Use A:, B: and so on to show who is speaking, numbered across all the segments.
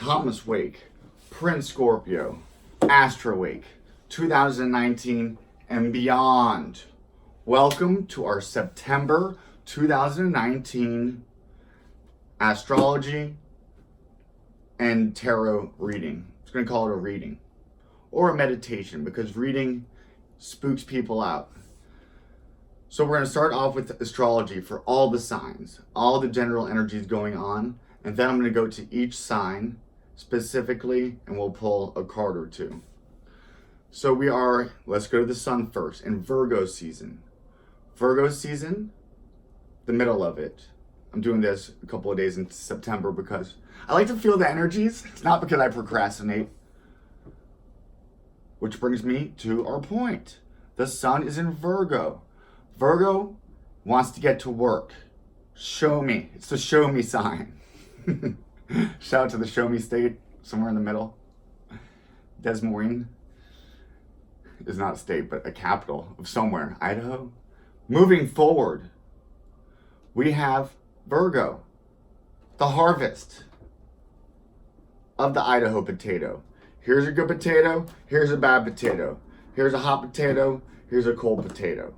A: Thomas Wake, Prince Scorpio, Astro Wake, 2019 and beyond. Welcome to our September 2019 astrology and tarot reading. I'm going to call it a reading or a meditation because reading spooks people out. So we're going to start off with astrology for all the signs, all the general energies going on, and then I'm going to go to each sign specifically and we'll pull a card or two. So let's go to the sun first, in Virgo season. Virgo season, the middle of it. I'm doing this a couple of days in September because I like to feel the energies. It's not because I procrastinate. Which brings me to our point. The sun is in Virgo. Virgo wants to get to work. Show me. It's the show me sign. Shout out to the show me state, somewhere in the middle. Des Moines is not a state, but a capital of somewhere. Idaho. Moving forward, we have Virgo, the harvest of the Idaho potato. Here's a good potato, here's a bad potato. Here's a hot potato, here's a cold potato.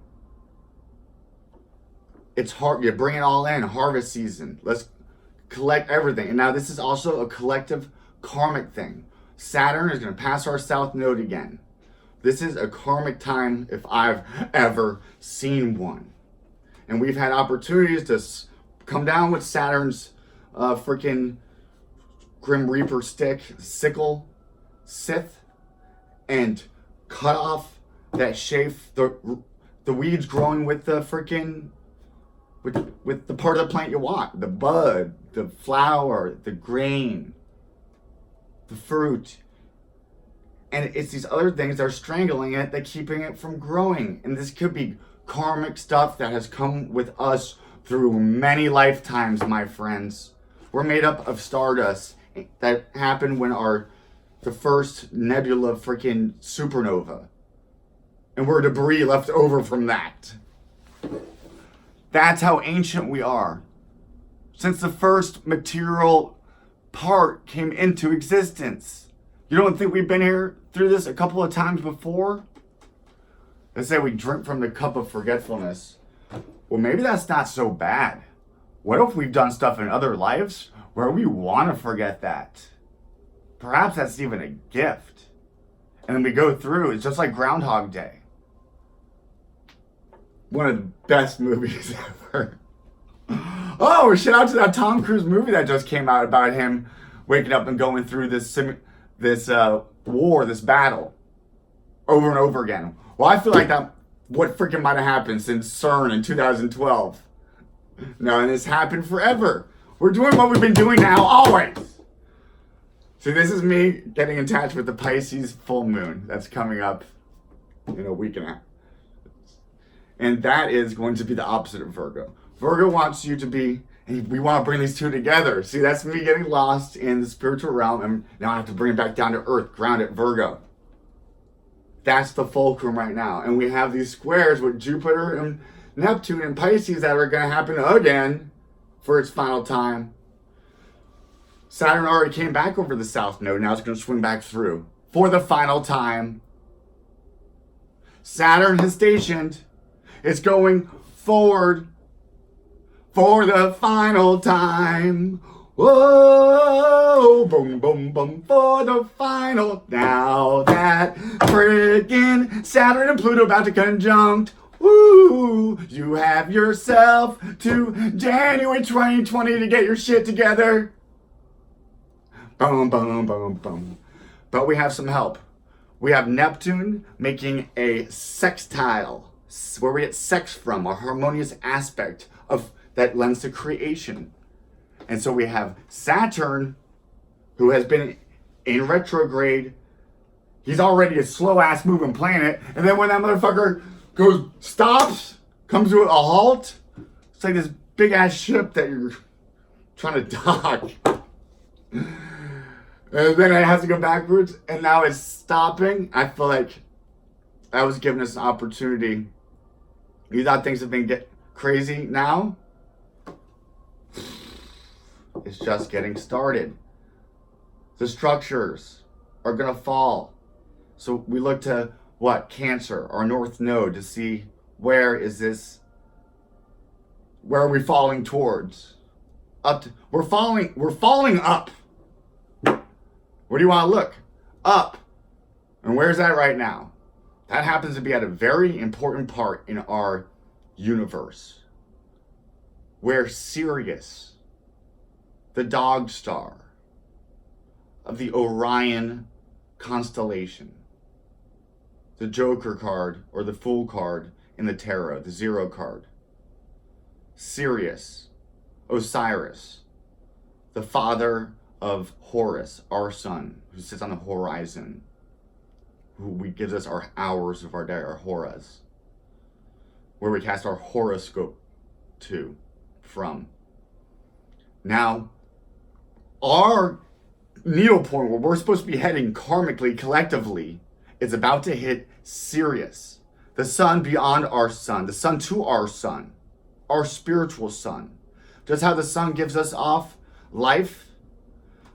A: It's hard, you bring it all in, harvest season. Let's collect everything. And now this is also a collective karmic thing. Saturn is going to pass our south node again. This is a karmic time if I've ever seen one. And we've had opportunities to come down with Saturn's freaking Grim Reaper stick, sickle, scythe, and cut off that chaff, the weeds growing with the freaking, with the part of the plant you want. The bud, the flower, the grain, the fruit. And it's these other things that are strangling it, that keeping it from growing. And this could be karmic stuff that has come with us through many lifetimes, my friends. We're made up of stardust that happened when the first nebula freaking supernova. And we're debris left over from that. That's how ancient we are. Since the first material part came into existence. You don't think we've been here through this a couple of times before? Let's say we drink from the cup of forgetfulness. Well, maybe that's not so bad. What if we've done stuff in other lives where we want to forget that? Perhaps that's even a gift. And then we go through, it's just like Groundhog Day. One of the best movies ever. Oh, shout out to that Tom Cruise movie that just came out about him waking up and going through this war, this battle, over and over again. Well, I feel like what freaking might have happened since CERN in 2012. No, and it's happened forever. We're doing what we've been doing now, always. See, this is me getting in touch with the Pisces full moon that's coming up in a week and a half. And that is going to be the opposite of Virgo. Virgo wants you to be, and we want to bring these two together. See, that's me getting lost in the spiritual realm, and now I have to bring it back down to earth, ground it, Virgo. That's the fulcrum right now. And we have these squares with Jupiter and Neptune and Pisces that are going to happen again for its final time. Saturn already came back over the south node. Now it's going to swing back through for the final time. Saturn has stationed. It's going forward for the final time. Whoa, boom, boom, boom, for the final. Now that friggin' Saturn and Pluto about to conjunct. Woo, you have yourself to January 2020 to get your shit together. Boom, boom, boom, boom. But we have some help. We have Neptune making a sextile, where we get sex from, a harmonious aspect of that lends to creation. And so we have Saturn, who has been in retrograde. He's already a slow-ass moving planet. And then when that motherfucker stops, comes to a halt, it's like this big-ass ship that you're trying to dock. And then it has to go backwards, and now it's stopping. I feel like that was giving us an opportunity. You thought things have been crazy now? It's just getting started. The structures are going to fall. So we look to what? Cancer, our north node, to see where are we falling towards? We're falling up. Where do you want to look? Up. And where's that right now? That happens to be at a very important part in our universe, where Sirius, the dog star of the Orion constellation, the Joker card or the Fool card in the tarot, the Zero card, Sirius, Osiris, the father of Horus, our sun, who sits on the horizon, who gives us our hours of our day, our horas, where we cast our horoscope from. Now, our needle point, where we're supposed to be heading karmically, collectively, is about to hit Sirius, the sun beyond our sun, the sun to our sun, our spiritual sun. Just how the sun gives us off life,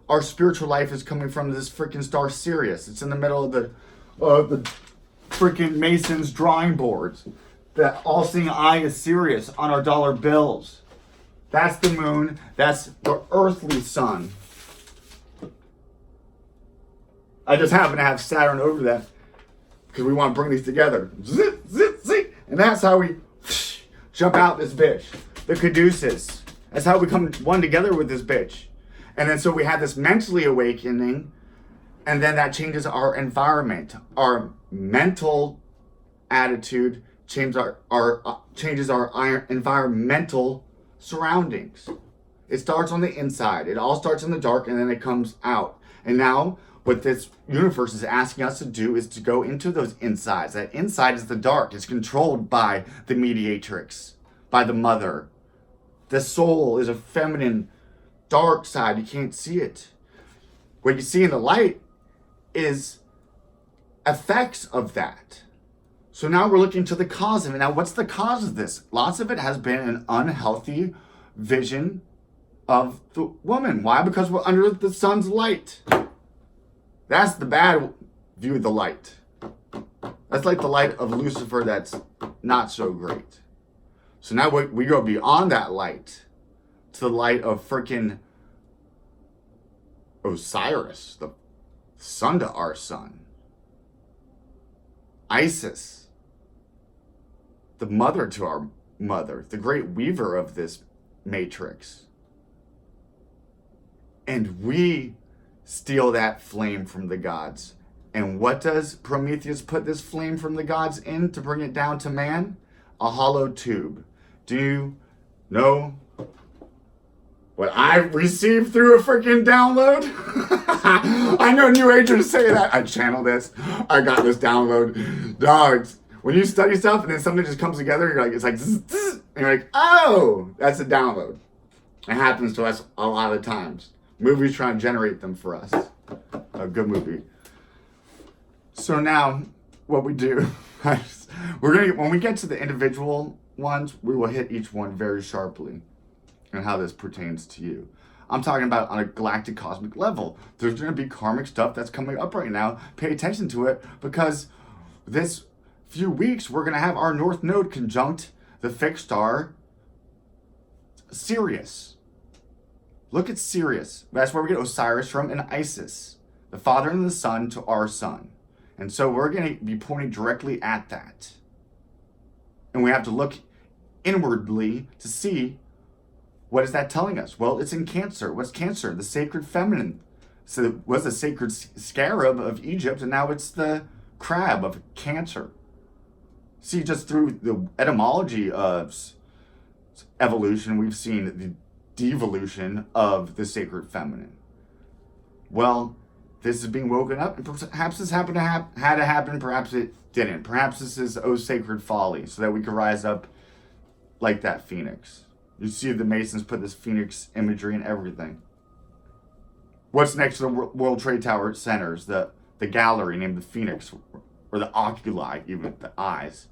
A: our spiritual life is coming from this freaking star Sirius. It's in the middle of the freaking Mason's drawing boards. The all-seeing eye is Sirius on our dollar bills. That's the moon. That's the earthly sun. I just happen to have Saturn over that because we want to bring these together. Zip, zip, zip. And that's how we jump out this bitch. The caduceus. That's how we come one together with this bitch. And then so we have this mentally awakening, and then that changes our environment. Our mental attitude changes our environmental surroundings. It starts on the inside. It all starts in the dark, and then it comes out. And now what this universe is asking us to do is to go into those insides. That inside is the dark. It's controlled by the mediatrix, by the mother. The soul is a feminine dark side. You can't see it. What you see in the light is effects of that. So now we're looking to the cause of it. Now, what's the cause of this? Lots of it has been an unhealthy vision of the woman. Why? Because we're under the sun's light. That's the bad view of the light. That's like the light of Lucifer that's not so great. So now we go beyond that light to the light of freaking Osiris, the sun to our sun. Isis, the mother to our mother, the great weaver of this matrix. And we steal that flame from the gods. And what does Prometheus put this flame from the gods in to bring it down to man? A hollow tube. Do you know what I received through a freaking download? I know New Agers say that. I channel this. I got this download. Dogs, when you study stuff and then something just comes together, you're like, it's like, zzz, zzz, and you're like, oh, that's a download. It happens to us a lot of times. Movies trying to generate them for us. A good movie. So now, what we do, when we get to the individual ones, we will hit each one very sharply and how this pertains to you. I'm talking about on a galactic cosmic level. There's going to be karmic stuff that's coming up right now. Pay attention to it, because this few weeks we're going to have our North Node conjunct the fixed star Sirius. Look at Sirius. That's where we get Osiris from, and Isis, the father and the son to our sun. And so we're going to be pointing directly at that. And we have to look inwardly to see, what is that telling us? Well, it's in Cancer. What's Cancer? The sacred feminine. So it was the sacred scarab of Egypt, and now it's the crab of Cancer. See, just through the etymology of evolution, we've seen the devolution of the sacred feminine. Well, this is being woken up, and perhaps this had to happen, perhaps it didn't. Perhaps this is sacred folly, so that we can rise up like that phoenix. You see the Masons put this phoenix imagery in everything. What's next to the World Trade Tower centers? The gallery named the Phoenix, or the oculi, even the eyes.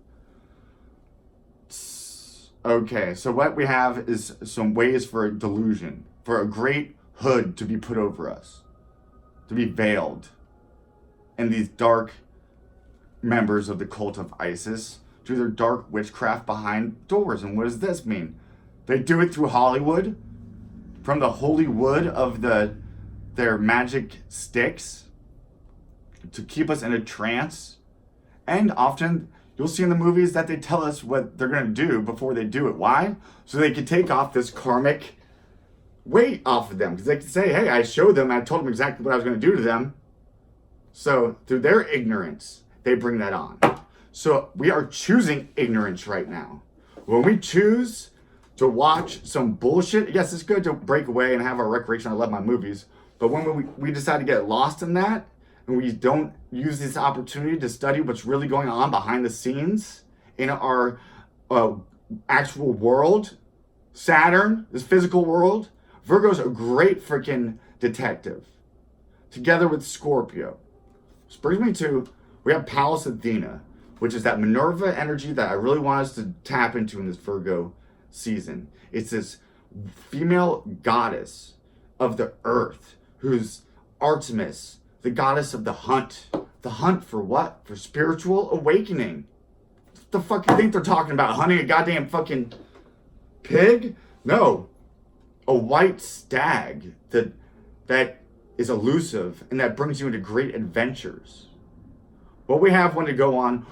A: Okay, so what we have is some ways for a delusion, for a great hood to be put over us. to be veiled. And these dark members of the cult of Isis do their dark witchcraft behind doors. And what does this mean? They do it through Hollywood, from the holy wood of their magic sticks, to keep us in a trance. And often you'll see in the movies that they tell us what they're going to do before they do it. Why? So they can take off this karmic weight off of them. Because they can say, hey, I showed them, I told them exactly what I was going to do to them. So through their ignorance, they bring that on. So we are choosing ignorance right now. When we choose to watch some bullshit, yes, it's good to break away and have our recreation. I love my movies. But when we decide to get lost in that, and we don't use this opportunity to study what's really going on behind the scenes in our actual world, Saturn, this physical world, Virgo's a great freaking detective, together with Scorpio. This brings me to, we have Pallas Athena, which is that Minerva energy that I really want us to tap into in this Virgo season. It's this female goddess of the earth, who's Artemis, the goddess of the hunt. The hunt for what? For spiritual awakening. What the fuck you think they're talking about? Hunting a goddamn fucking pig? No. A white stag that is elusive and that brings you into great adventures. Well, we have one to go on,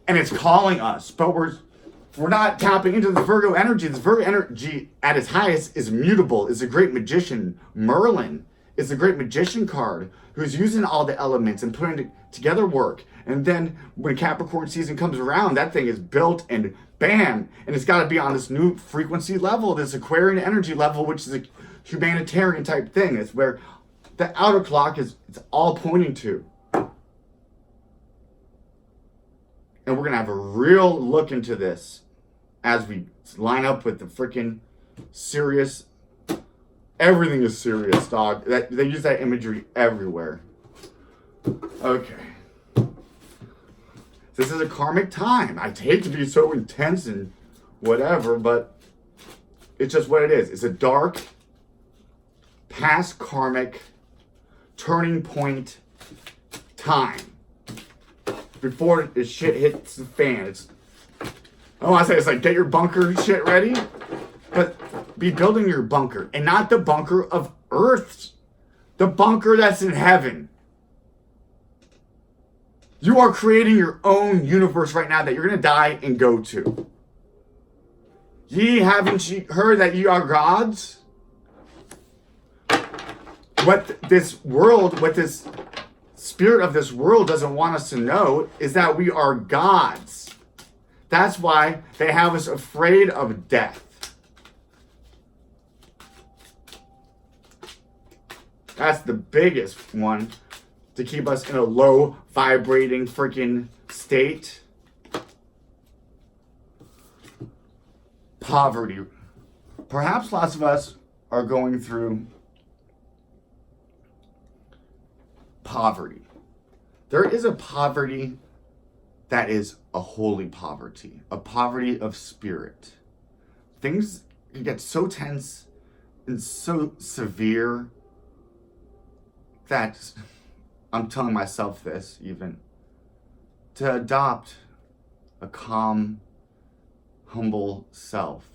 A: and it's calling us, but we're not tapping into the Virgo energy. This Virgo energy at its highest is mutable, is a great magician. Merlin is a great magician card who's using all the elements and putting together work. And then when Capricorn season comes around, that thing is built and bam, and it's got to be on this new frequency level, this Aquarian energy level, which is a humanitarian type thing. It's where the outer clock it's all pointing to. And we're going to have a real look into this as we line up with the freaking serious. Everything is serious, dog. They use that imagery everywhere. Okay. This is a karmic time. I hate to be so intense and whatever, but it's just what it is. It's a dark, past karmic, turning point time. Before the shit hits the fan. I don't want to say it's like, get your bunker shit ready, but be building your bunker, and not the bunker of Earth, the bunker that's in heaven. You are creating your own universe right now that you're going to die and go to. Ye haven't heard that ye are gods? What this world, what this spirit of this world doesn't want us to know is that we are gods. That's why they have us afraid of death. That's the biggest one, to keep us in a low vibrating freaking state. Poverty. Perhaps lots of us are going through poverty. There is a poverty that is a holy poverty, a poverty of spirit. Things can get so tense and so severe that I'm telling myself this even, to adopt a calm, humble self.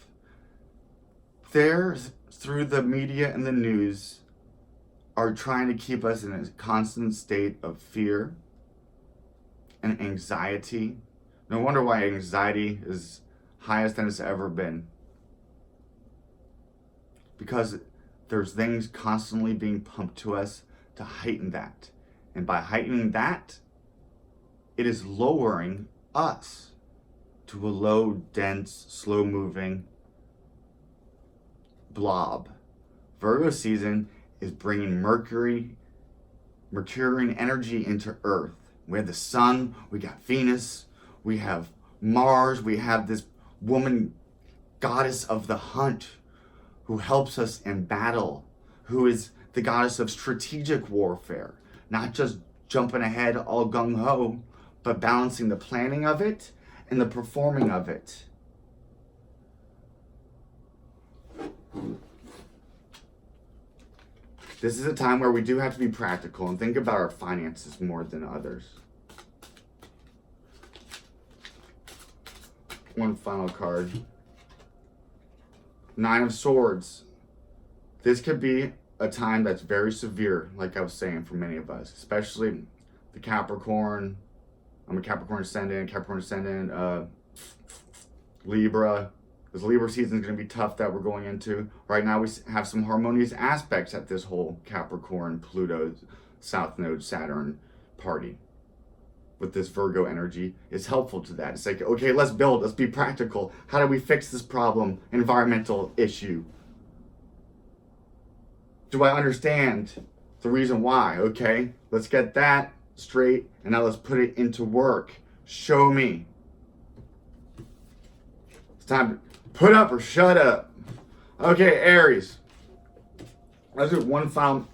A: There's, through the media and the news, are trying to keep us in a constant state of fear and anxiety. No wonder why anxiety is highest than it's ever been. Because there's things constantly being pumped to us to heighten that. And by heightening that, it is lowering us to a low, dense, slow-moving blob. Virgo season is bringing Mercury Mercurian energy into Earth. We have the sun, we got Venus, we have Mars, we have this woman, goddess of the hunt, who helps us in battle, who is the goddess of strategic warfare, not just jumping ahead all gung-ho, but balancing the planning of it and the performing of it. This is a time where we do have to be practical and think about our finances more than others. One final card. Nine of Swords. This could be a time that's very severe, like I was saying, for many of us, especially the Capricorn. I'm a Capricorn ascendant, Libra. This Libra season is going to be tough that we're going into. Right now we have some harmonious aspects at this whole Capricorn, Pluto, South Node, Saturn party. With this Virgo energy is helpful to that. It's like, okay, let's build, let's be practical. How do we fix this problem, environmental issue? Do I understand the reason why? Okay, let's get that straight, and now let's put it into work. Show me. It's time to put up or shut up. Okay, Aries. Let's do one final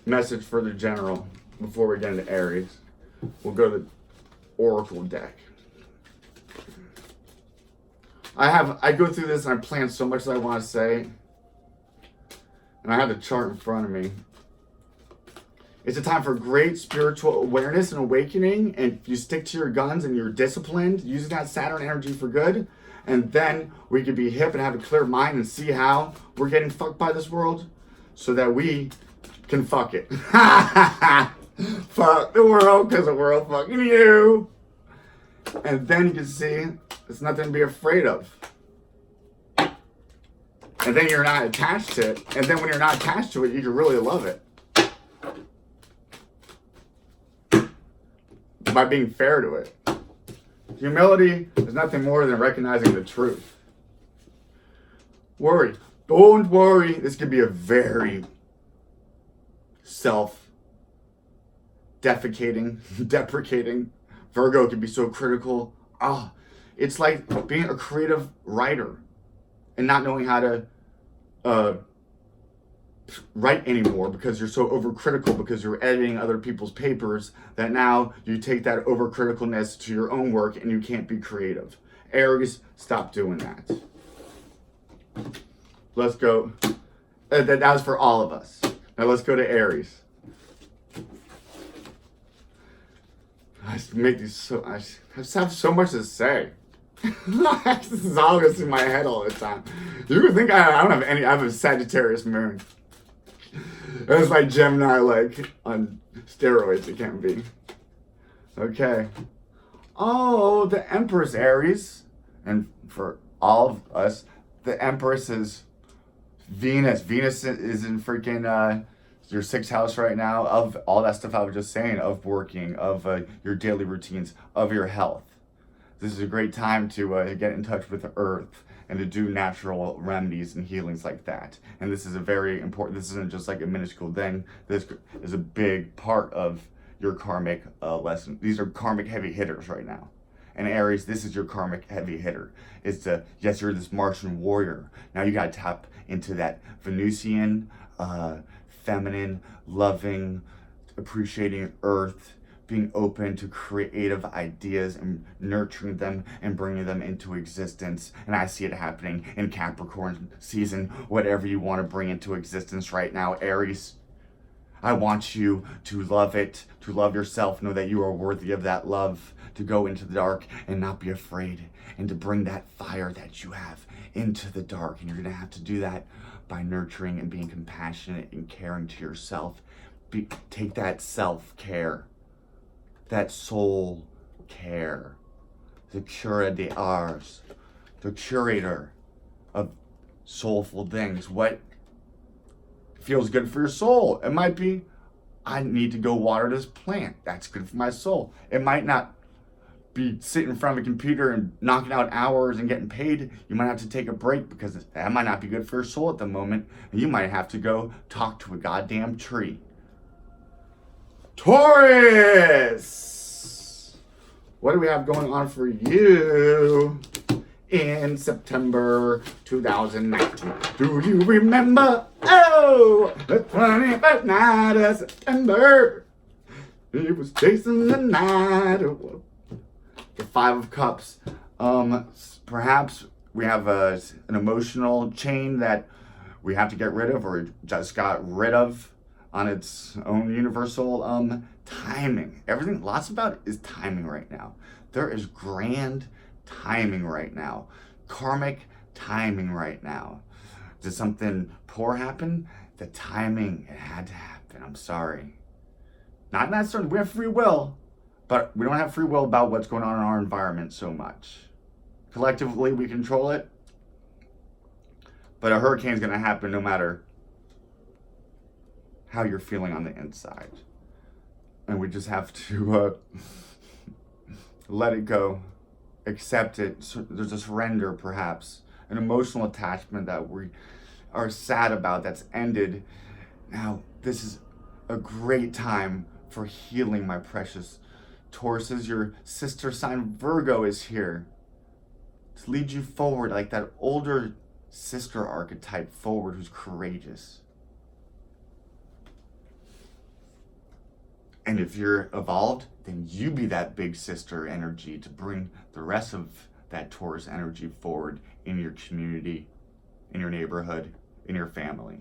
A: message for the general before we get into Aries. We'll go to the Oracle deck. I go through this and I plan so much that I want to say. And I have the chart in front of me. It's a time for great spiritual awareness and awakening. And if you stick to your guns and you're disciplined, using that Saturn energy for good, and then we could be hip and have a clear mind and see how we're getting fucked by this world so that we can fuck it. Fuck the world because the world fucking you. And then you can see it's nothing to be afraid of. And then you're not attached to it. And then when you're not attached to it, you can really love it. By being fair to it. Humility is nothing more than recognizing the truth. Worry. Don't worry. This could be a very deprecating. Virgo can be so critical. It's like being a creative writer and not knowing how to write anymore because you're so overcritical because you're editing other people's papers that now you take that overcriticalness to your own work and you can't be creative. Aries, stop doing that. Let's go. That was for all of us. Now let's go to Aries. I just have so much to say. This is all that's in my head all the time. You would think I don't have any. I have a Sagittarius moon. It's like Gemini, like on steroids. It can't be. Okay. Oh, the Empress, Aries, and for all of us, the Empress is Venus. Venus is in freaking your sixth house right now of all that stuff I was just saying, of working, of your daily routines, of your health. This is a great time to get in touch with the earth and to do natural remedies and healings like that. And this is a very important, this isn't just like a minuscule thing. This is a big part of your karmic lesson. These are karmic heavy hitters right now. And Aries, this is your karmic heavy hitter. It's yes, you're this Martian warrior. Now you gotta tap into that Venusian, feminine, loving, appreciating earth, being open to creative ideas and nurturing them and bringing them into existence. And I see it happening in Capricorn season, whatever you want to bring into existence right now, Aries. I want you to love it, to love yourself, know that you are worthy of that love, to go into the dark and not be afraid, and to bring that fire that you have into the dark. And you're going to have to do that by nurturing and being compassionate and caring to yourself. Take that self-care, that soul care, the cura de ars, the curator of soulful things. What feels good for your soul? It might be, I need to go water this plant. That's good for my soul. It might not be sitting in front of a computer and knocking out hours and getting paid. You might have to take a break because that might not be good for your soul at the moment. And you might have to go talk to a goddamn tree. Taurus! What do we have going on for you in September 2019? Do you remember? Oh, the 21st night of September. He was chasing the night. The Five of Cups. Perhaps we have an emotional chain that we have to get rid of or just got rid of. on its own universal timing. Everything, lots about it is timing right now. There is grand timing right now. Karmic timing right now. Did something poor happen? The timing, it had to happen. I'm sorry. Not necessarily, we have free will, but we don't have free will about what's going on in our environment so much. Collectively, we control it, but a hurricane's gonna happen no matter how you're feeling on the inside. And we just have to let it go, accept it. So there's a surrender, perhaps, an emotional attachment that we are sad about that's ended. Now, this is a great time for healing, my precious Tauruses. Your sister sign Virgo is here to lead you forward, like that older sister archetype forward who's courageous. And if you're evolved, then you be that big sister energy to bring the rest of that Taurus energy forward in your community, in your neighborhood, in your family.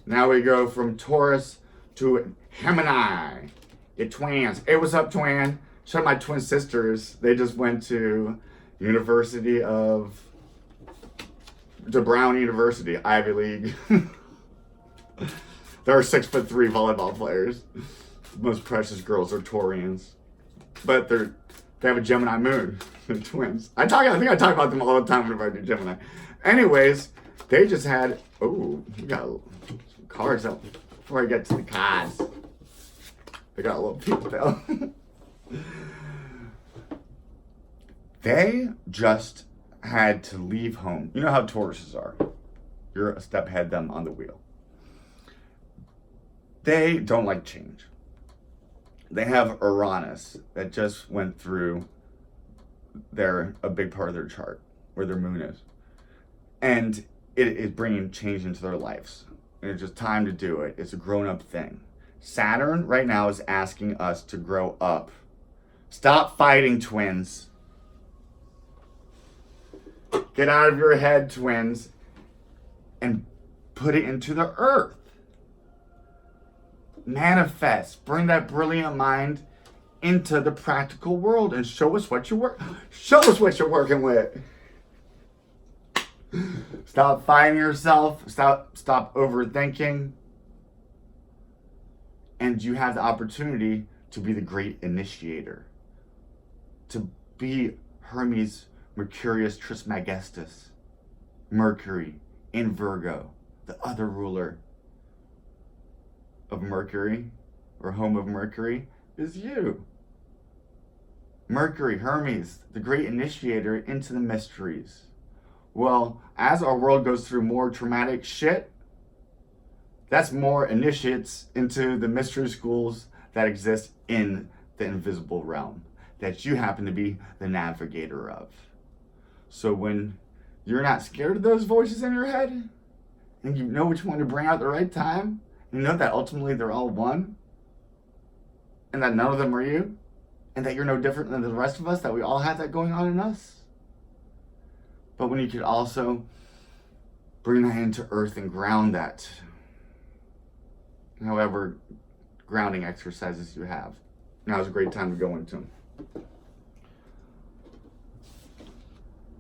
A: Now we go from Taurus to Gemini. It twins. Hey, what's up, twin? Shout out my twin sisters. They just went to Brown University, Ivy League. There are 6'3" volleyball players. The most precious girls are Taurians, but they have a Gemini moon. They're twins. I think I talk about them all the time whenever I do Gemini. Anyways, they just had. Oh, we got some cards up before I get to the cards. They got a little peek though. They just had to leave home. You know how Tauruses are. You're a step ahead of them on the wheel. They don't like change. They have Uranus that just went through a big part of their chart, where their moon is. And it is bringing change into their lives. And it's just time to do it. It's a grown-up thing. Saturn right now is asking us to grow up. Stop fighting, twins. Get out of your head, twins, and put it into the earth. Manifest. Bring that brilliant mind into the practical world and show us what you're working with. Stop fighting yourself. Stop overthinking. And you have the opportunity to be the great initiator. To be Hermes Mercurius Trismegistus. Mercury in Virgo, the other ruler of Mercury, or home of Mercury, is you. Mercury, Hermes, the great initiator into the mysteries. Well, as our world goes through more traumatic shit, that's more initiates into the mystery schools that exist in the invisible realm that you happen to be the navigator of. So when you're not scared of those voices in your head, and you know which one to bring out at the right time, you know that ultimately they're all one, and that none of them are you, and that you're no different than the rest of us, that we all have that going on in us. But when you could also bring that into earth and ground that, however grounding exercises you have. Now is a great time to go into them.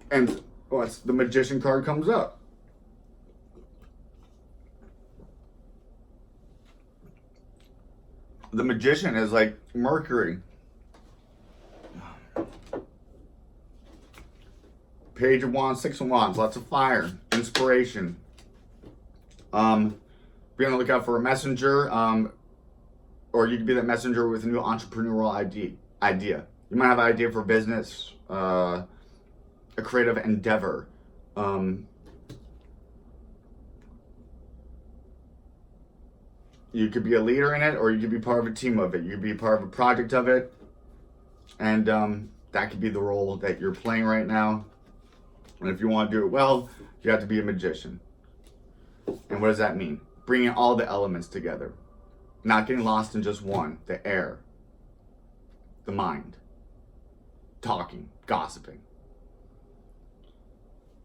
A: And the Magician card comes up. The Magician is like Mercury. Page of Wands, Six of Wands, lots of fire, inspiration. Be on the lookout for a messenger, or you could be that messenger with a new entrepreneurial idea. You might have an idea for business, a creative endeavor. You could be a leader in it, or you could be part of a team of it. You could be part of a project of it. And that could be the role that you're playing right now. And if you want to do it well, you have to be a magician. And what does that mean? Bringing all the elements together. Not getting lost in just one. The air. The mind. Talking. Gossiping.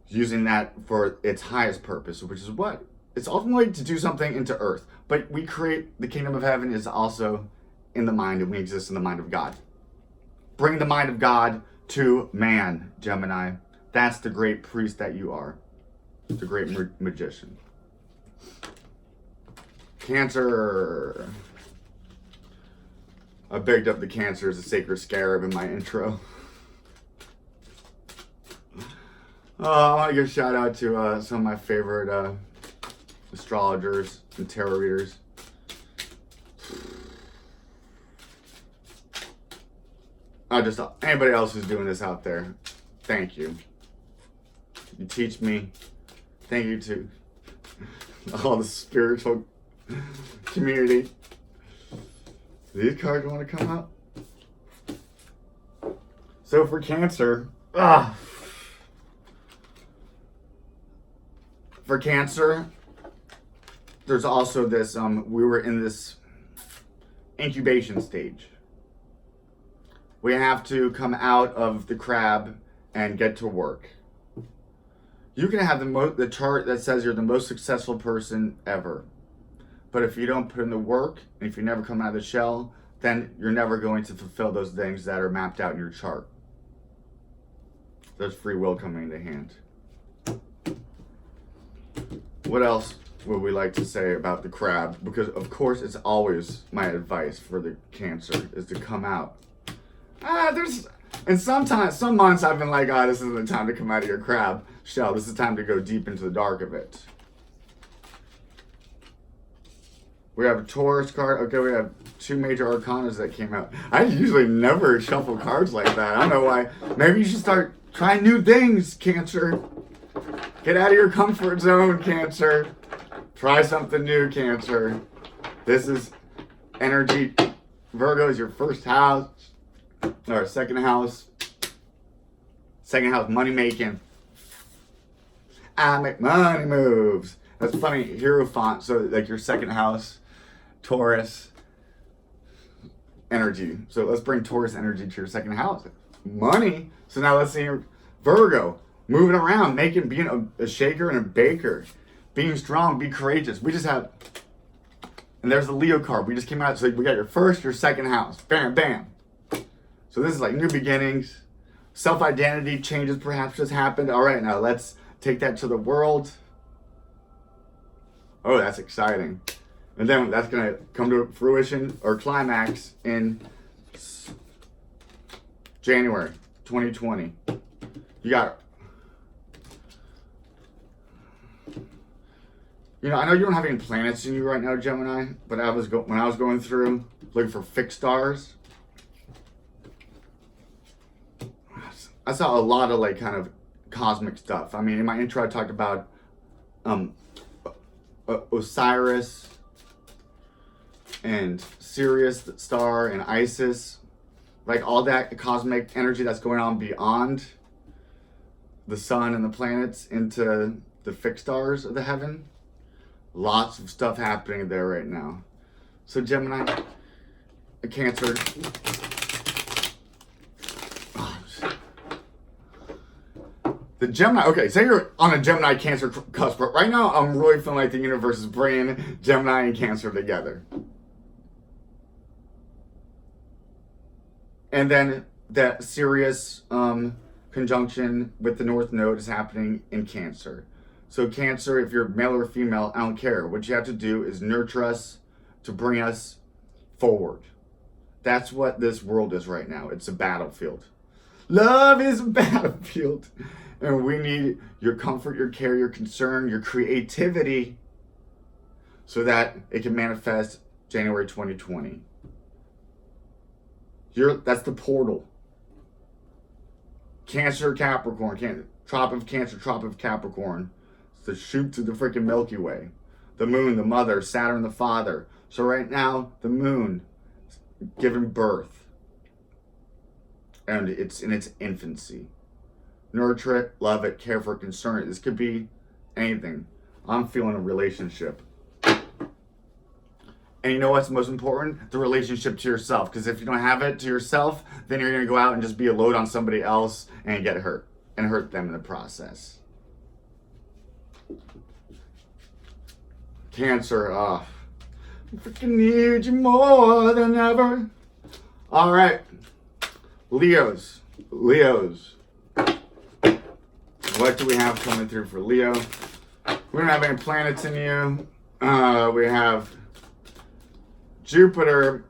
A: Using that for its highest purpose, which is what? it's ultimately to do something into earth. But we create, the kingdom of heaven is also in the mind, and we exist in the mind of God. Bring the mind of God to man, Gemini. That's the great priest that you are. The great magician. Cancer. I bigged up the Cancer as a sacred scarab in my intro. I want to give a shout out to some of my favorite astrologers and tarot readers. Anybody else who's doing this out there, thank you. You teach me. Thank you to all the spiritual community. These cards want to come out? So for Cancer, for Cancer, there's also this, we were in this incubation stage. We have to come out of the crab and get to work. You can have the chart that says you're the most successful person ever. But if you don't put in the work, and if you never come out of the shell, then you're never going to fulfill those things that are mapped out in your chart. There's free will coming into hand. What else would we like to say about the crab? Because of course it's always my advice for the Cancer is to come out. And sometimes, some months I've been like, this isn't the time to come out of your crab shell. This is time to go deep into the dark of it. We have a Taurus card. Okay, we have 2 major arcanas that came out. I usually never shuffle cards like that. I don't know why. Maybe you should start trying new things, Cancer. Get out of your comfort zone, Cancer. Try something new, Cancer. This is energy. Virgo is your first house. Or second house. Second house, money making. I make money moves. That's funny, Hierophant. So like your second house, Taurus energy. So let's bring Taurus energy to your second house. Money. So now let's see Virgo. Moving around, being a shaker and a baker. Being strong, be courageous. We just have, and there's the Leo card. We just came out, so we got your first, your second house. Bam, bam. So this is like new beginnings. Self-identity changes perhaps just happened. All right, now let's take that to the world. Oh, that's exciting. And then that's going to come to fruition or climax in January 2020. You got, I know you don't have any planets in you right now, Gemini, but when I was going through looking for fixed stars, I saw a lot of like kind of cosmic stuff. I mean, in my intro, I talked about Osiris and Sirius star and Isis, like all that cosmic energy that's going on beyond the sun and the planets into the fixed stars of the heaven. Lots of stuff happening there right now. So Gemini, a Cancer. The Gemini, okay, say you're on a Gemini Cancer cusp, but right now I'm really feeling like the universe is bringing Gemini and Cancer together. And then that Sirius conjunction with the North Node is happening in Cancer. So Cancer, if you're male or female, I don't care. What you have to do is nurture us to bring us forward. That's what this world is right now. It's a battlefield. Love is a battlefield. And we need your comfort, your care, your concern, your creativity so that it can manifest January 2020. That's the portal. Cancer, Capricorn, Trop of Cancer, Trop of Capricorn. It's the shoot to the freaking Milky Way. The moon, the mother, Saturn, the father. So right now, the moon is giving birth. And it's in its infancy. Nurture it, love it, care for it, concern it. This could be anything. I'm feeling a relationship. And you know what's most important? The relationship to yourself. Because if you don't have it to yourself, then you're going to go out and just be a load on somebody else and get hurt. And hurt them in the process. Cancer, I freaking need you more than ever. All right, Leos. What do we have coming through for Leo? We don't have any planets in you. We have Jupiter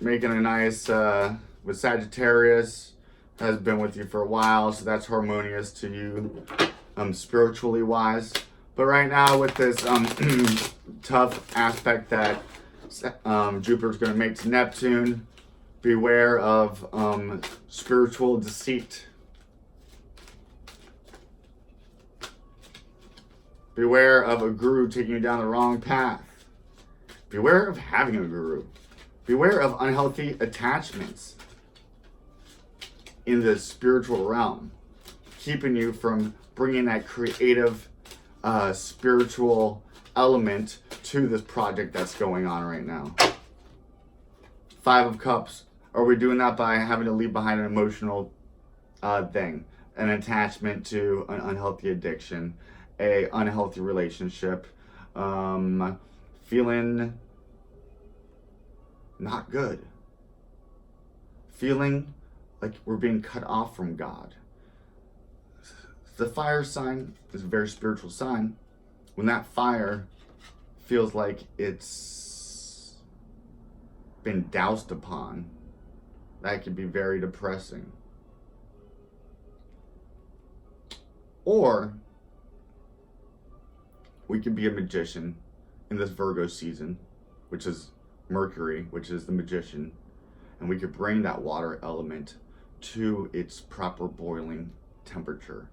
A: making a nice with Sagittarius. Has been with you for a while, so that's harmonious to you, spiritually wise. But right now with this tough aspect that Jupiter's going to make to Neptune, beware of spiritual deceit. Beware of a guru taking you down the wrong path. Beware of having a guru. Beware of unhealthy attachments in the spiritual realm, keeping you from bringing that creative, spiritual element to this project that's going on right now. Five of Cups. Are we doing that by having to leave behind an emotional thing, an attachment to an unhealthy addiction, a unhealthy relationship, feeling not good, feeling like we're being cut off from God? The fire sign is a very spiritual sign. When that fire feels like it's been doused upon, that can be very depressing. Or we could be a magician in this Virgo season, which is Mercury, which is the magician, and we could bring that water element to its proper boiling temperature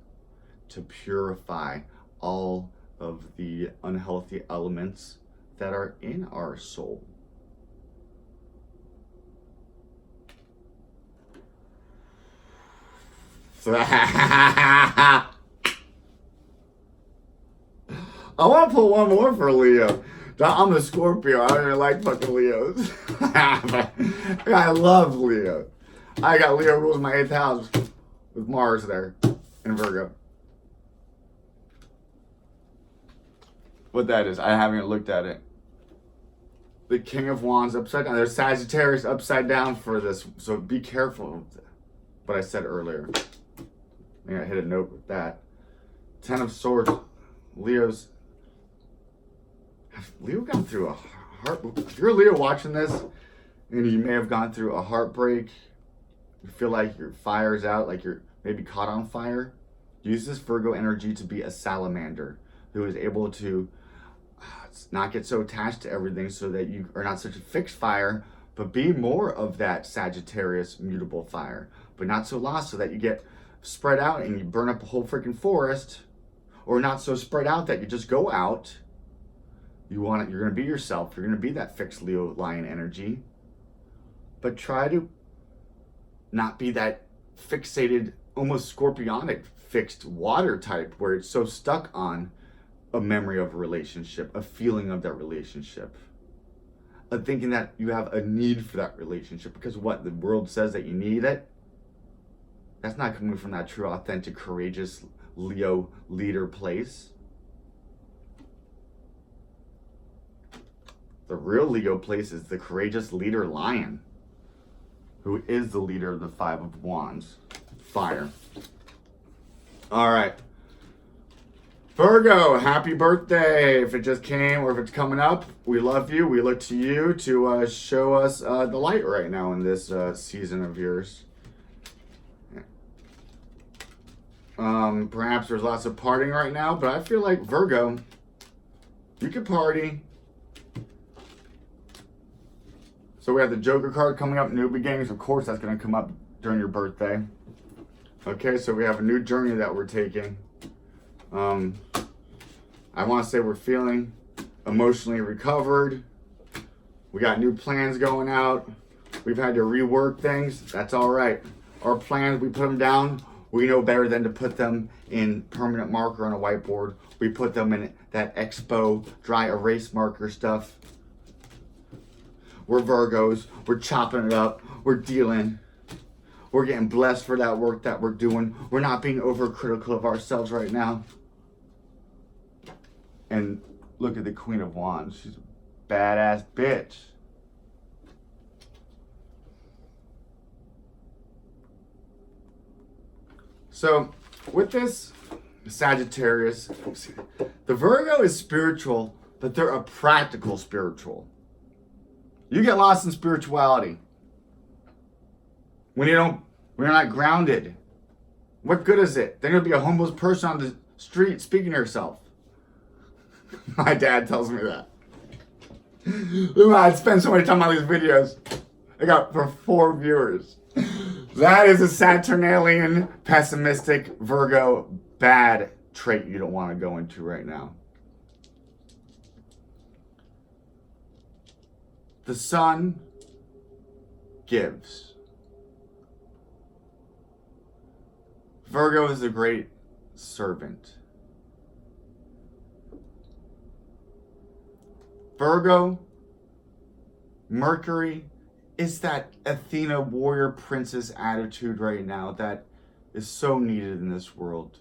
A: to purify all of the unhealthy elements that are in our soul. I want to pull one more for Leo. I'm a Scorpio. I don't even like fucking Leos. I love Leo. I got Leo rules in my 8th house with Mars there in Virgo. What that is, I haven't looked at it. The King of Wands upside down. There's Sagittarius upside down for this, so be careful of what I said earlier. I think I hit a note with that. 10 of Swords. Leo gone through a heart. If you're a Leo watching this, and you may have gone through a heartbreak, you feel like your fire's out, like you're maybe caught on fire, use this Virgo energy to be a salamander who is able to not get so attached to everything so that you are not such a fixed fire, but be more of that Sagittarius mutable fire, but not so lost so that you get spread out and you burn up a whole freaking forest, or not so spread out that you just go out. You're going to be yourself. You're going to be that fixed Leo lion energy, but try to not be that fixated, almost scorpionic fixed water type where it's so stuck on a memory of a relationship, a feeling of that relationship, a thinking that you have a need for that relationship because what the world says that you need it. That's not coming from that true, authentic, courageous Leo leader place. The real Leo place is the courageous leader lion, who is the leader of the 5 of Wands, fire. All right. Virgo, happy birthday. If it just came or if it's coming up, we love you. We look to you to show us the light right now in this season of yours. Perhaps there's lots of partying right now, but I feel like Virgo, you could party. So we have the Joker card coming up, new beginnings. Of course, that's going to come up during your birthday. Okay, so we have a new journey that we're taking. I want to say we're feeling emotionally recovered. We got new plans going out. We've had to rework things. That's all right. Our plans, we put them down. We know better than to put them in permanent marker on a whiteboard. We put them in that Expo dry erase marker stuff. We're Virgos. We're chopping it up. We're dealing. We're getting blessed for that work that we're doing. We're not being overcritical of ourselves right now. And look at the Queen of Wands. She's a badass bitch. So, with this Sagittarius, the Virgo is spiritual, but they're a practical spiritual. You get lost in spirituality when you're not grounded. What good is it? Then you'll be a homeless person on the street speaking to yourself. My dad tells me that. I spend so much time on these videos. I got for 4 viewers. That is a Saturnalian, pessimistic, Virgo, bad trait you don't want to go into right now. The sun gives. Virgo is a great servant. Virgo, Mercury, is that Athena warrior princess attitude right now that is so needed in this world.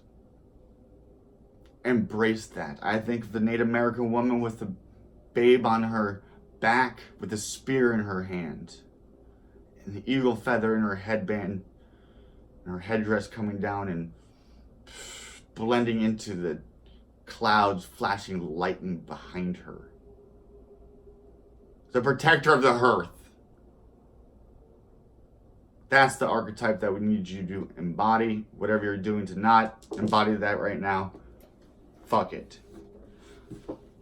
A: Embrace that. I think of the Native American woman with the babe on her back with a spear in her hand and the eagle feather in her headband and her headdress coming down and blending into the clouds, flashing lightning behind her. The protector of the hearth. That's the archetype that we need you to embody. Whatever you're doing to not embody that right now, fuck it.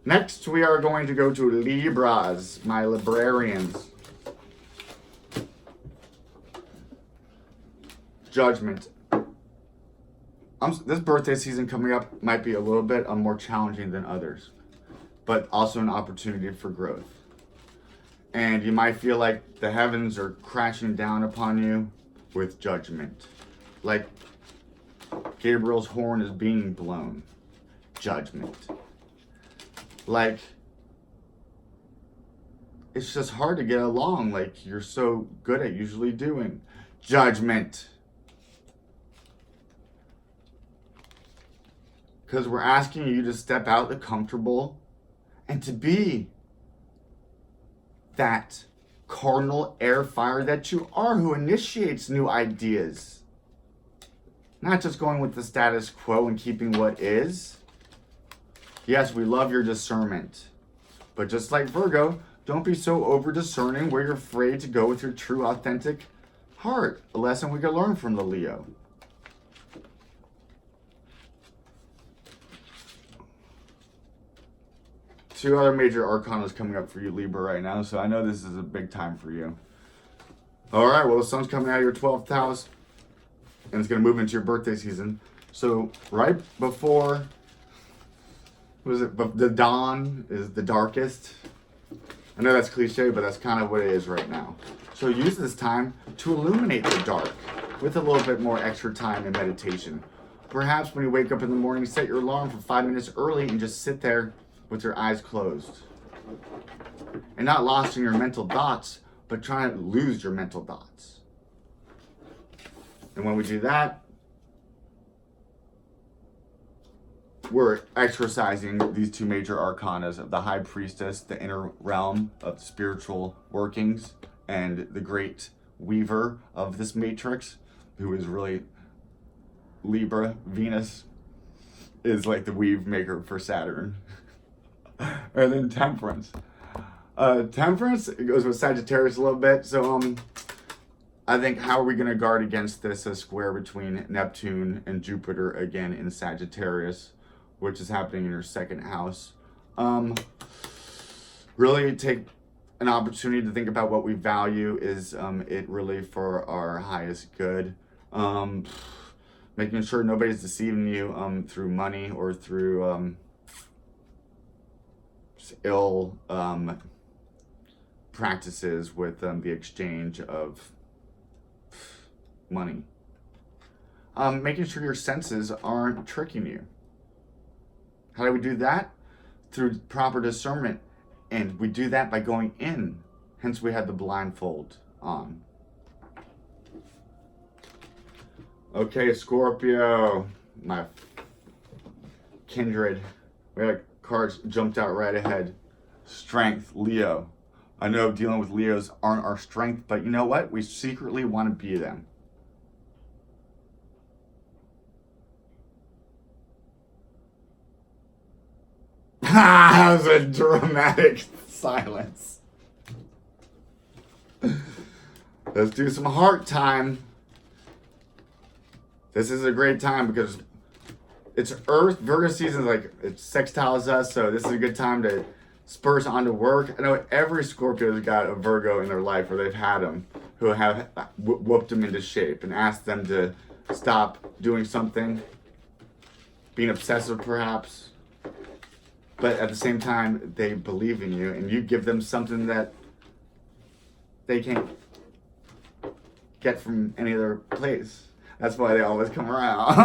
A: Next, we are going to go to Libras, my librarians. Judgment. This birthday season coming up might be a little bit more challenging than others, but also an opportunity for growth. And you might feel like the heavens are crashing down upon you with judgment. Like Gabriel's horn is being blown. Judgment. Like, it's just hard to get along like you're so good at usually doing. Judgment. Because we're asking you to step out the comfortable and to be that cardinal air fire that you are, who initiates new ideas. Not just going with the status quo and keeping what is. Yes, we love your discernment. But just like Virgo, don't be so over discerning where you're afraid to go with your true authentic heart. A lesson we can learn from the Leo. Two other major arcanas coming up for you, Libra, right now, so I know this is a big time for you. All right, well, the sun's coming out of your 12th house, and it's going to move into your birthday season. So right before, the dawn is the darkest. I know that's cliche, but that's kind of what it is right now. So use this time to illuminate the dark with a little bit more extra time in meditation. Perhaps when you wake up in the morning, set your alarm for 5 minutes early and just sit there with your eyes closed. And not lost in your mental thoughts, but trying to lose your mental thoughts. And when we do that, we're exercising these two major arcanas of the High Priestess, the inner realm of spiritual workings, and the great weaver of this matrix, who is really Libra. Venus is like the weave maker for Saturn. And then Temperance. Temperance, it goes with Sagittarius a little bit. So I think, how are we going to guard against this square between Neptune and Jupiter again in Sagittarius, which is happening in your second house? Really take an opportunity to think about what we value. Is it really for our highest good? Making sure nobody's deceiving you through money or through ill practices with the exchange of money. Making sure your senses aren't tricking you. How do we do that? Through proper discernment. And we do that by going in. Hence we have the blindfold on. Okay, Scorpio, my kindred. We got cards jumped out right ahead. Strength, Leo. I know dealing with Leos aren't our strength, but you know what? We secretly want to be them. That was a dramatic silence. Let's do some heart time. This is a great time because it's Earth. Virgo season, like, it sextiles us, so this is a good time to spurs onto work. I know every Scorpio has got a Virgo in their life, or they've had them, who have whooped them into shape and asked them to stop doing something, being obsessive perhaps. But at the same time, they believe in you, and you give them something that they can't get from any other place. That's why they always come around.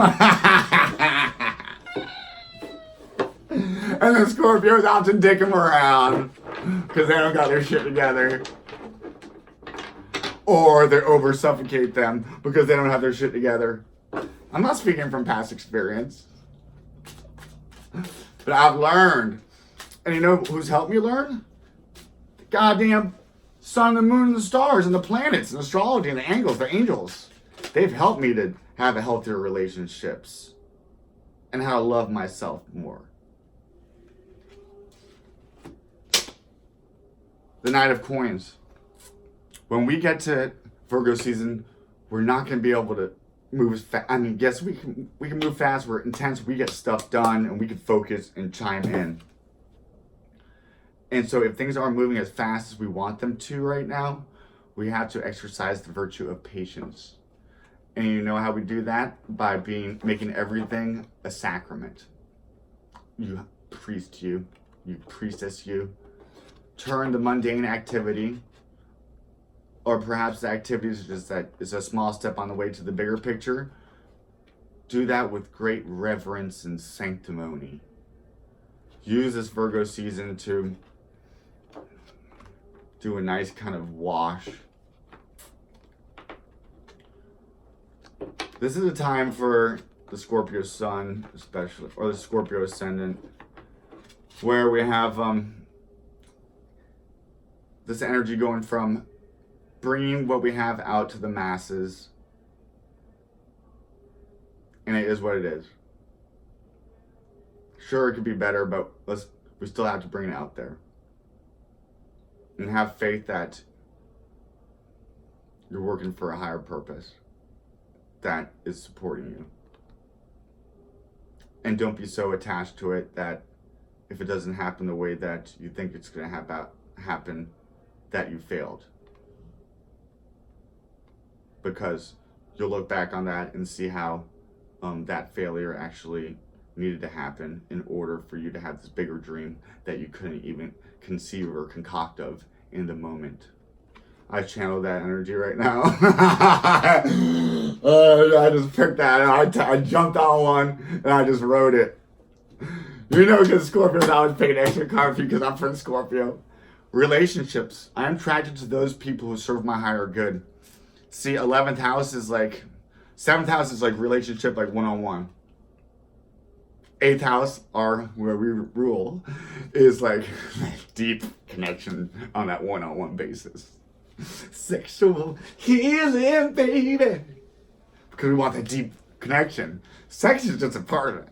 A: And the Scorpios often dick them around because they don't got their shit together. Or they over suffocate them because they don't have their shit together. I'm not speaking from past experience. But I've learned. And you know who's helped me learn? The goddamn sun, the moon, and the stars, and the planets, and astrology, and the angels, the angels. They've helped me to have healthier relationships. And how to love myself more. The Knight of Coins. When we get to Virgo season, we're not going to be able to move as fast. I mean, yes, we can move fast. We're intense. We get stuff done, and we can focus and chime in. And so if things aren't moving as fast as we want them to right now, we have to exercise the virtue of patience. And you know how we do that? By making everything a sacrament. You priest, you priestess, you. Turn the mundane activity, or perhaps the activity is just that is a small step on the way to the bigger picture. Do that with great reverence and sanctimony. Use this Virgo season to do a nice kind of wash. This is a time for the Scorpio sun, especially, or the Scorpio ascendant, where we have this energy going from bringing what we have out to the masses, and it is what it is. Sure, it could be better, but we still have to bring it out there. And have faith that you're working for a higher purpose that is supporting you. And don't be so attached to it that if it doesn't happen the way that you think it's going to happen, that you failed. Because you'll look back on that and see how that failure actually needed to happen in order for you to have this bigger dream that you couldn't even conceive or concoct of in the moment. I channeled that energy right now. I just picked that and I jumped on one and I just wrote it. You know, because Scorpios always pay an extra card for you because I'm Prince Scorpio. Relationships. I'm attracted to those people who serve my higher good. See, 11th house is like, 7th house is like relationship, like one-on-one. 8th house, where we rule, is like deep connection on that one-on-one basis. Sexual healing, baby. Because we want that deep connection. Sex is just a part of it.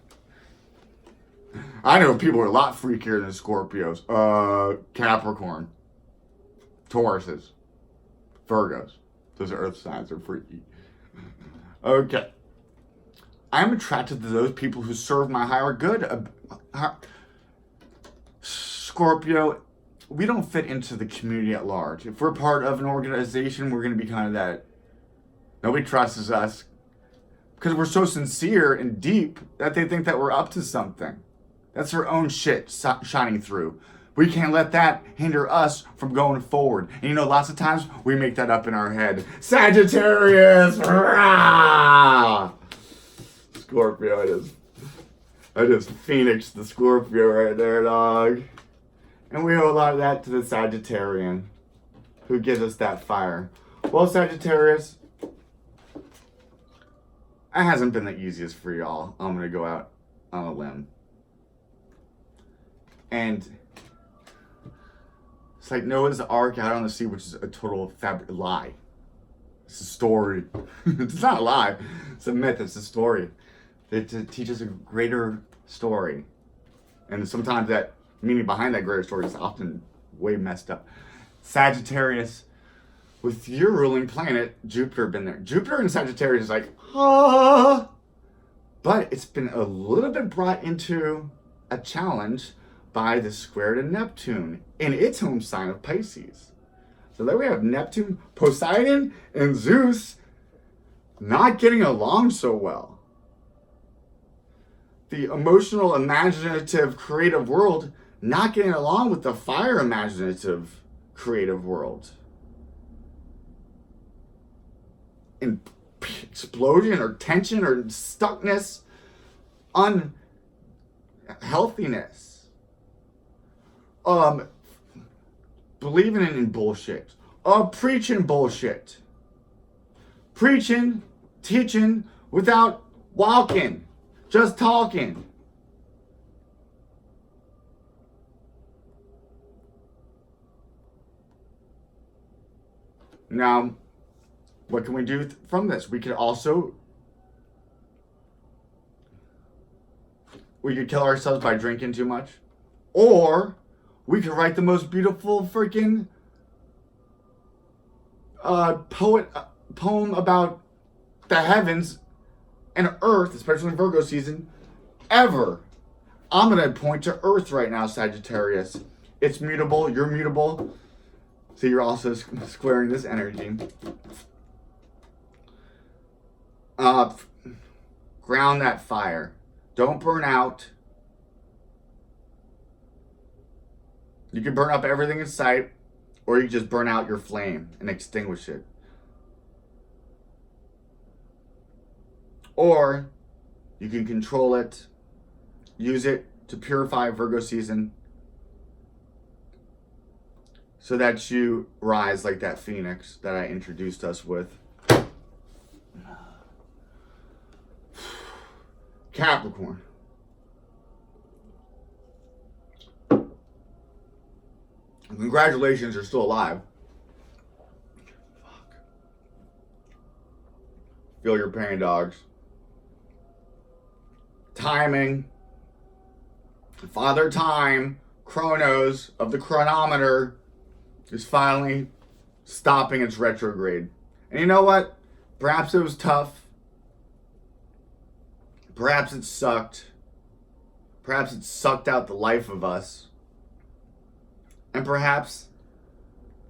A: I know people are a lot freakier than Scorpios. Capricorn. Tauruses. Virgos. Those are earth signs, are freaky. Okay. I'm attracted to those people who serve my higher good. Scorpio, we don't fit into the community at large. If we're part of an organization, we're going to be kind of that. Nobody trusts us because we're so sincere and deep that they think that we're up to something. That's their own shit shining through. We can't let that hinder us from going forward. And you know, lots of times we make that up in our head. Sagittarius! Rah! Scorpio, I just phoenixed the Scorpio right there, dog. And we owe a lot of that to the Sagittarian, who gives us that fire. Well, Sagittarius, it hasn't been the easiest for y'all. I'm gonna go out on a limb. And it's like Noah's Ark out on the sea, which is a total lie. It's a story. It's not a lie. It's a myth. It's a story. It teaches a greater story. And sometimes that meaning behind that greater story is often way messed up. Sagittarius, with your ruling planet, Jupiter, been there. Jupiter in Sagittarius is like, ah. But it's been a little bit brought into a challenge by the square to Neptune in its home sign of Pisces. So there we have Neptune, Poseidon, and Zeus not getting along so well. The emotional, imaginative, creative world not getting along with the fire, imaginative, creative world. And explosion or tension or stuckness, unhealthiness. Believing in bullshit. Preaching bullshit. Preaching, teaching without walking. Just talking. Now, what can we do from this? We could kill ourselves by drinking too much. Or we could write the most beautiful freaking poem about the heavens and Earth, especially in Virgo season, ever. I'm going to point to Earth right now, Sagittarius. It's mutable. You're mutable. So you're also squaring this energy. Ground that fire. Don't burn out. You can burn up everything in sight, or you can just burn out your flame and extinguish it. Or you can control it, use it to purify Virgo season so that you rise like that phoenix that I introduced us with. Capricorn. Congratulations, you're still alive. Fuck. Feel your pain, dogs. Timing. Father Time, Chronos of the chronometer, is finally stopping its retrograde. And you know what? Perhaps it was tough. Perhaps it sucked. Perhaps it sucked out the life of us. And perhaps,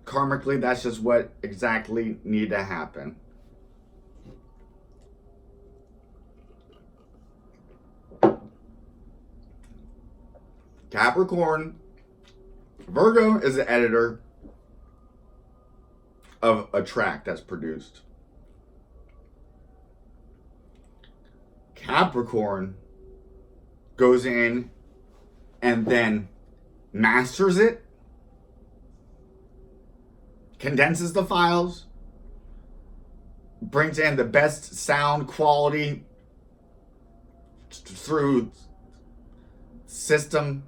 A: karmically, that's just what exactly needed to happen. Capricorn, Virgo is the editor of a track that's produced. Capricorn goes in and then masters it, condenses the files, brings in the best sound quality through system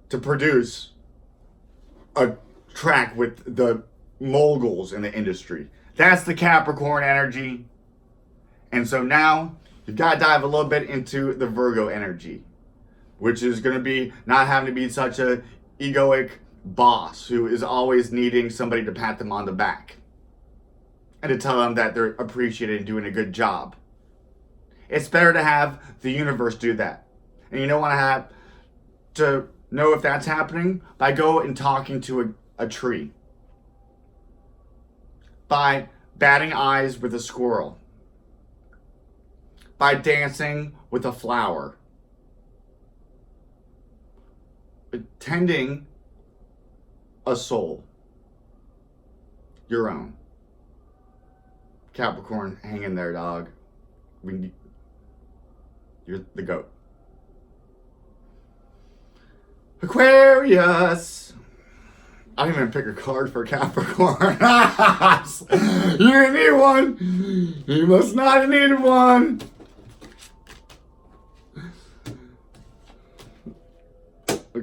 A: to produce a track with the moguls in the industry. That's the Capricorn energy. And so now you've got to dive a little bit into the Virgo energy, which is going to be not having to be such a egoic boss who is always needing somebody to pat them on the back and to tell them that they're appreciated and doing a good job. It's better to have the universe do that. And you don't want to have to know if that's happening by go and talking to a tree, by batting eyes with a squirrel, by dancing with a flower, tending a soul, your own. Capricorn, hang in there, dog. You're the goat. Aquarius. I didn't even pick a card for Capricorn. You didn't need one. You must not have needed one.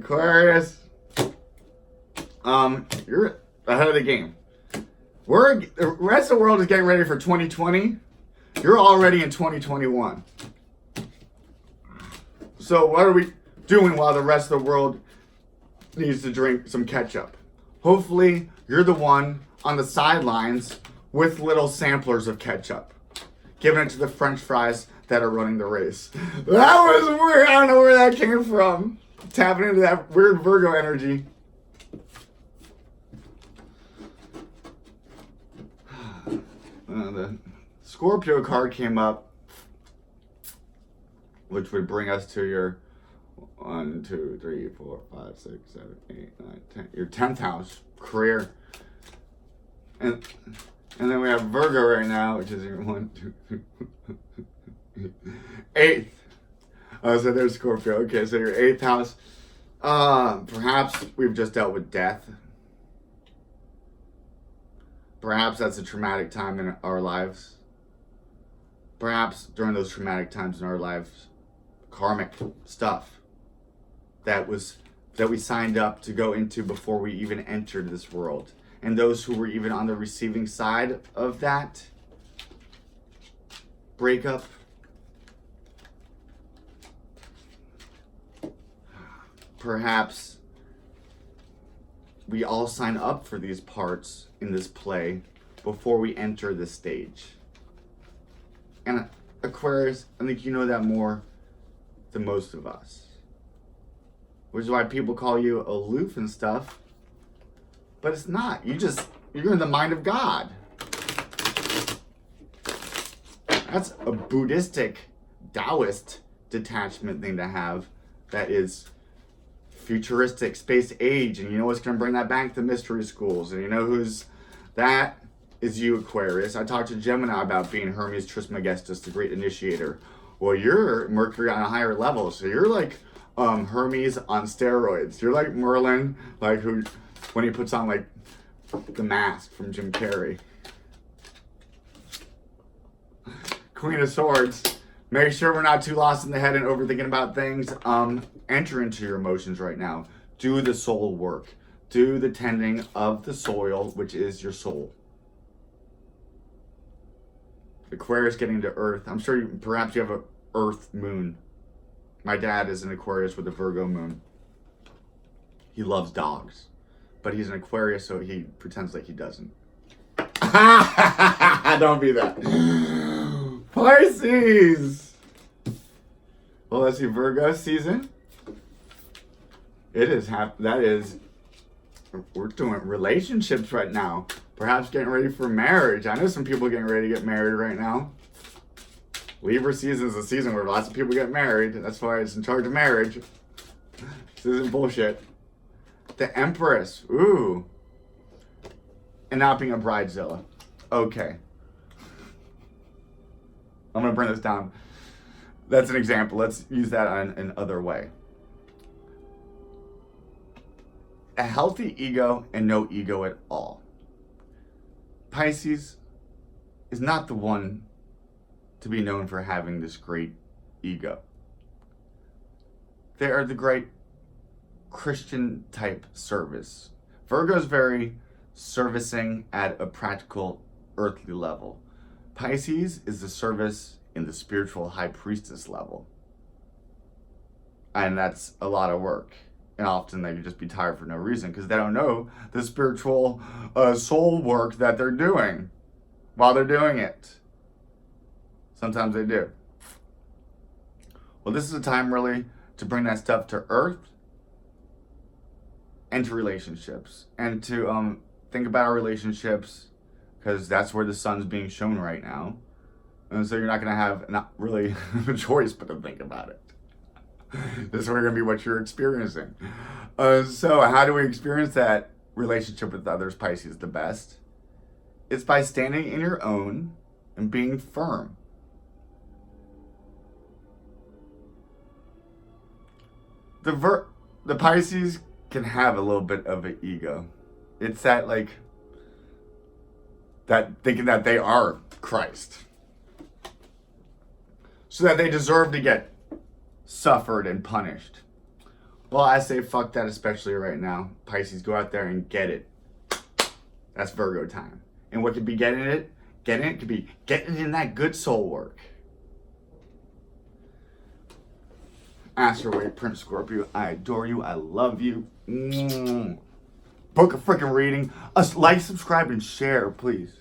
A: Aquarius, you're ahead of the game. The rest of the world is getting ready for 2020. You're already in 2021. So what are we doing while the rest of the world needs to drink some ketchup? Hopefully, you're the one on the sidelines with little samplers of ketchup, giving it to the French fries that are running the race. That was weird. I don't know where that came from. Tapping into that weird Virgo energy. The Scorpio card came up, which would bring us to your 1, 2, 3, 4, 5, 6, 7, 8, 9, 10. Your 10th house, career. And then we have Virgo right now, which is your 1, 2, 3, 8th. Oh, so there's Scorpio. Okay, so your 8th house. Perhaps we've just dealt with death. Perhaps that's a traumatic time in our lives. Perhaps during those traumatic times in our lives, karmic stuff that we signed up to go into before we even entered this world. And those who were even on the receiving side of that breakup, perhaps we all sign up for these parts in this play before we enter the stage. And Aquarius, I think you know that more than most of us. Which is why people call you aloof and stuff. But it's not. You're in the mind of God. That's a Buddhistic, Taoist detachment thing to have that is futuristic, space age. And you know what's going to bring that back? The mystery schools. And you know that is you, Aquarius. I talked to Gemini about being Hermes Trismegistus, the great initiator. Well, you're Mercury on a higher level. So you're like Hermes on steroids. You're like Merlin, like who, when he puts on like the mask from Jim Carrey. Queen of Swords. Make sure we're not too lost in the head and overthinking about things. Enter into your emotions right now. Do the soul work. Do the tending of the soil, which is your soul. Aquarius getting to Earth. I'm sure perhaps you have an Earth moon. My dad is an Aquarius with a Virgo moon. He loves dogs. But he's an Aquarius, so he pretends like he doesn't. Don't be that. Pisces. Well, let's see. Virgo season. It is we're doing relationships right now. Perhaps getting ready for marriage. I know some people getting ready to get married right now. Libra season is a season where lots of people get married. That's why it's in charge of marriage. This isn't bullshit. The Empress. Ooh. And not being a bridezilla. Okay. I'm going to bring this down. That's an example. Let's use that on an other way. A healthy ego and no ego at all. Pisces is not the one to be known for having this great ego. They are the great Christian type service. Virgo is very servicing at a practical earthly level. Pisces is the service in the spiritual high priestess level. And that's a lot of work. And often they can just be tired for no reason because they don't know the spiritual soul work that they're doing while they're doing it. Sometimes they do. Well, this is a time really to bring that stuff to earth and to relationships. And to think about our relationships because that's where the sun's being shown right now. And so you're not going to have not really a choice but to think about it. This is going to be what you're experiencing. So how do we experience that relationship with others, Pisces, the best? It's by standing in your own and being firm. The Pisces can have a little bit of an ego. It's that that thinking that they are Christ. So that they deserve to get suffered and punished. Well, I say fuck that, especially right now. Pisces, go out there and get it. That's Virgo time. And what could be getting it? Getting it could be getting in that good soul work. Astrology, Prince Scorpio, I adore you. I love you. Book a freaking reading. Like, subscribe, and share, please.